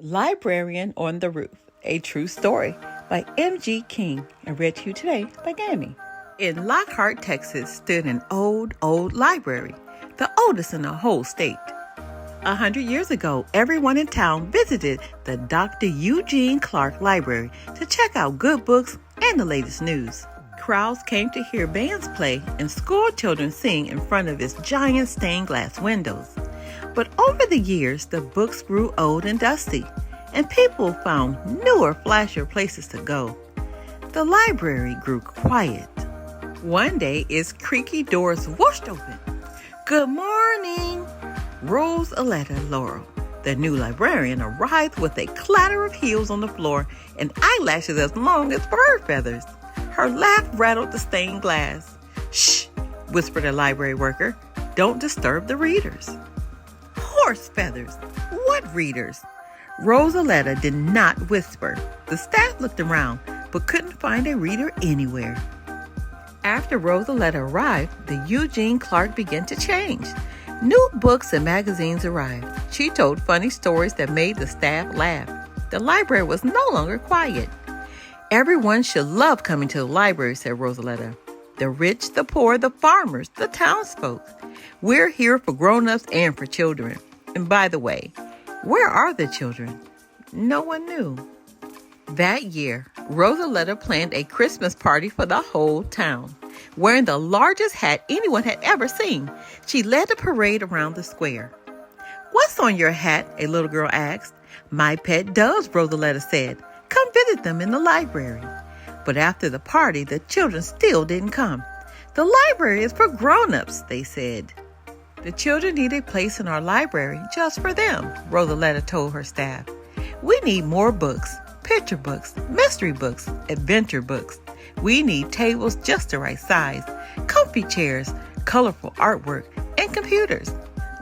Librarian on the Roof, a true story by M.G. King and read to you today by Gammy. In Lockhart, Texas, stood an old library, the oldest in the whole state. 100 years ago, everyone in town visited the Dr. Eugene Clark Library to check out good books and the latest news. Crowds came to hear bands play and school children sing in front of its giant stained glass windows. But over the years, the books grew old and dusty, and people found newer, flashier places to go. The library grew quiet. One day, its creaky doors whooshed open. "Good morning!" Rosaletta Laurel, the new librarian, arrived with a clatter of heels on the floor and eyelashes as long as bird feathers. Her laugh rattled the stained glass. "Shh!" whispered a library worker. "Don't disturb the readers." Horse feathers! What readers? Rosaletta did not whisper. The staff looked around, but couldn't find a reader anywhere. After Rosaletta arrived, the Eugene Clark began to change. New books and magazines arrived. She told funny stories that made the staff laugh. The library was no longer quiet. "Everyone should love coming to the library," said Rosaletta. "The rich, the poor, the farmers, the townsfolk. We're here for grown-ups and for children. And by the way, where are the children?" No one knew. That year, Rosaletta planned a Christmas party for the whole town. Wearing the largest hat anyone had ever seen, she led the parade around the square. "What's on your hat?" a little girl asked. "My pet doves," Rosaletta said. "Come visit them in the library." But after the party, the children still didn't come. "The library is for grown-ups," they said. "The children need a place in our library just for them," Rosaletta told her staff. "We need more books, picture books, mystery books, adventure books. We need tables just the right size, comfy chairs, colorful artwork, and computers.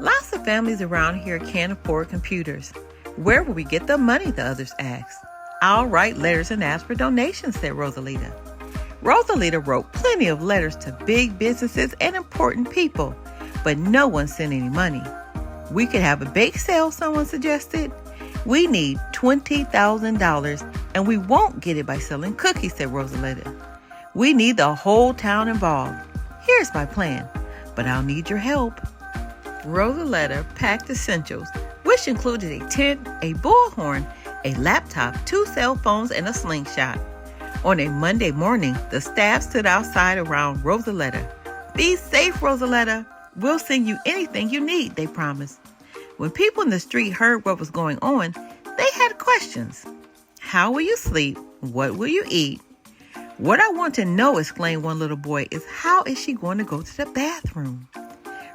Lots of families around here can't afford computers. Where will we get the money?" the others asked. "I'll write letters and ask for donations," said Rosalita. Rosalita wrote plenty of letters to big businesses and important people, but no one sent any money. "We could have a bake sale," someone suggested. "We need $20,000, and we won't get it by selling cookies," said Rosalita. "We need the whole town involved. Here's my plan, but I'll need your help." Rosaletta packed essentials, which included a tent, a bullhorn, a laptop, 2 cell phones, and a slingshot. On a Monday morning, the staff stood outside around Rosaletta. "Be safe, Rosaletta. We'll send you anything you need," they promised. When people in the street heard what was going on, they had questions. "How will you sleep? What will you eat?" "What I want to know," exclaimed one little boy, "is how is she going to go to the bathroom?"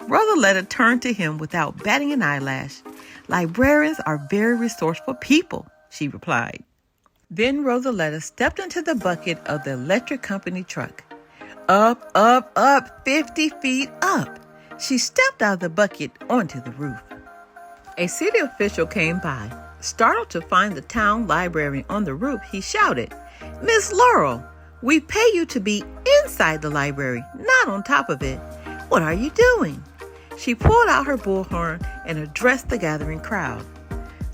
Rosaletta turned to him without batting an eyelash. "Librarians are very resourceful people," she replied. Then Rosaletta stepped into the bucket of the electric company truck. Up, 50 feet up. She stepped out of the bucket onto the roof. A city official came by. Startled to find the town librarian on the roof, he shouted, "Miss Laurel, we pay you to be inside the library, not on top of it. What are you doing?" She pulled out her bullhorn and addressed the gathering crowd.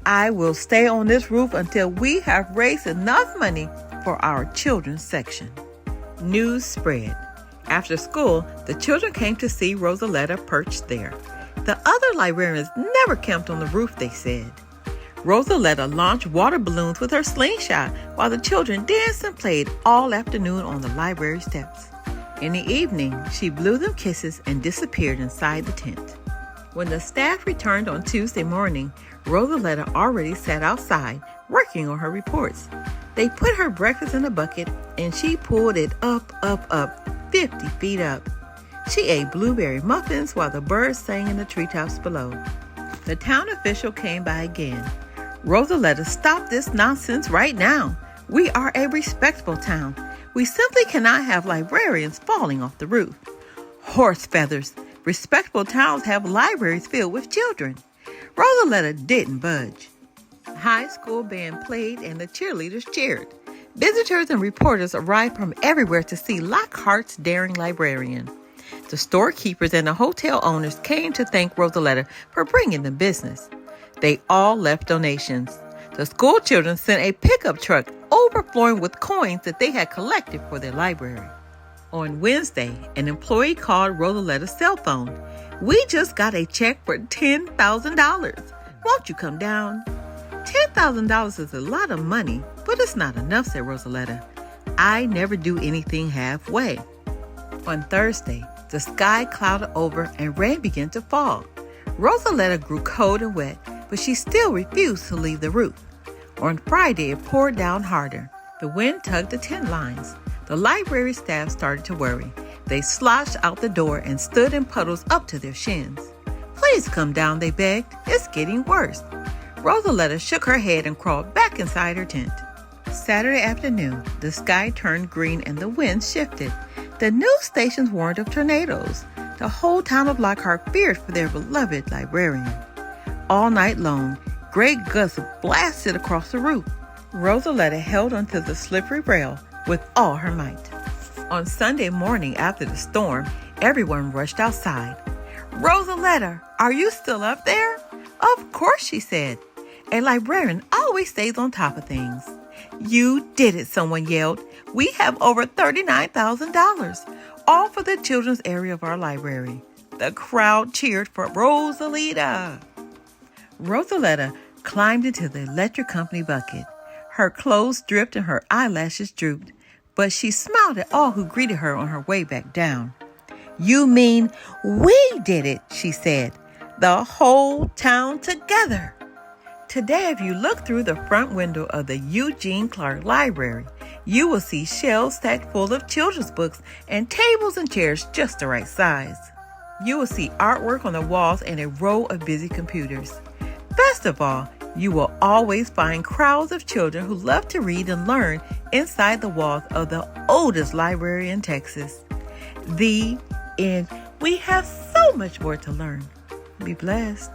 "I will stay on this roof until we have raised enough money for our children's section." News spread. After school, the children came to see Rosaletta perched there. The other librarians never camped on the roof, they said. Rosaletta launched water balloons with her slingshot while the children danced and played all afternoon on the library steps. In the evening, she blew them kisses and disappeared inside the tent. When the staff returned on Tuesday morning, Rosaletta already sat outside, working on her reports. They put her breakfast in a bucket, and she pulled it up, 50 feet up. She ate blueberry muffins while the birds sang in the treetops below. The town official came by again. "Rosaletta, stop this nonsense right now. We are a respectable town. We simply cannot have librarians falling off the roof." "Horse feathers! Respectable towns have libraries filled with children." Rosaletta didn't budge. High school band played and the cheerleaders cheered. Visitors and reporters arrived from everywhere to see Lockhart's daring librarian. The storekeepers and the hotel owners came to thank Rosaletta for bringing them business. They all left donations. The school children sent a pickup truck overflowing with coins that they had collected for their library. On Wednesday, an employee called Rosaleta's cell phone. "We just got a check for $10,000. Won't you come down?" $10,000 is a lot of money, but it's not enough, said Rosaleta. "I never do anything halfway." On Thursday, the sky clouded over and rain began to fall. Rosaleta grew cold and wet, but she still refused to leave the roof. On Friday, it poured down harder. The wind tugged the tent lines. The library staff started to worry. They sloshed out the door and stood in puddles up to their shins. "Please come down," they begged. "It's getting worse." Rosaleta shook her head and crawled back inside her tent. Saturday afternoon, the sky turned green and the wind shifted. The news stations warned of tornadoes. The whole town of Lockhart feared for their beloved librarian. All night long, great gusts blasted across the roof. Rosaleta held onto the slippery rail with all her might. On Sunday morning after the storm, everyone rushed outside. "Rosaleta, are you still up there?" "Of course," she said. "A librarian always stays on top of things." "You did it," someone yelled. "We have over $39,000, all for the children's area of our library." The crowd cheered for Rosaleta. Rosaleta climbed into the electric company bucket. Her clothes dripped and her eyelashes drooped, but she smiled at all who greeted her on her way back down. "You mean we did it," she said. "The whole town together." Today, if you look through the front window of the Eugene Clark Library, you will see shelves stacked full of children's books and tables and chairs just the right size. You will see artwork on the walls and a row of busy computers. Best of all, you will always find crowds of children who love to read and learn inside the walls of the oldest library in Texas. The end. We have so much more to learn. Be blessed.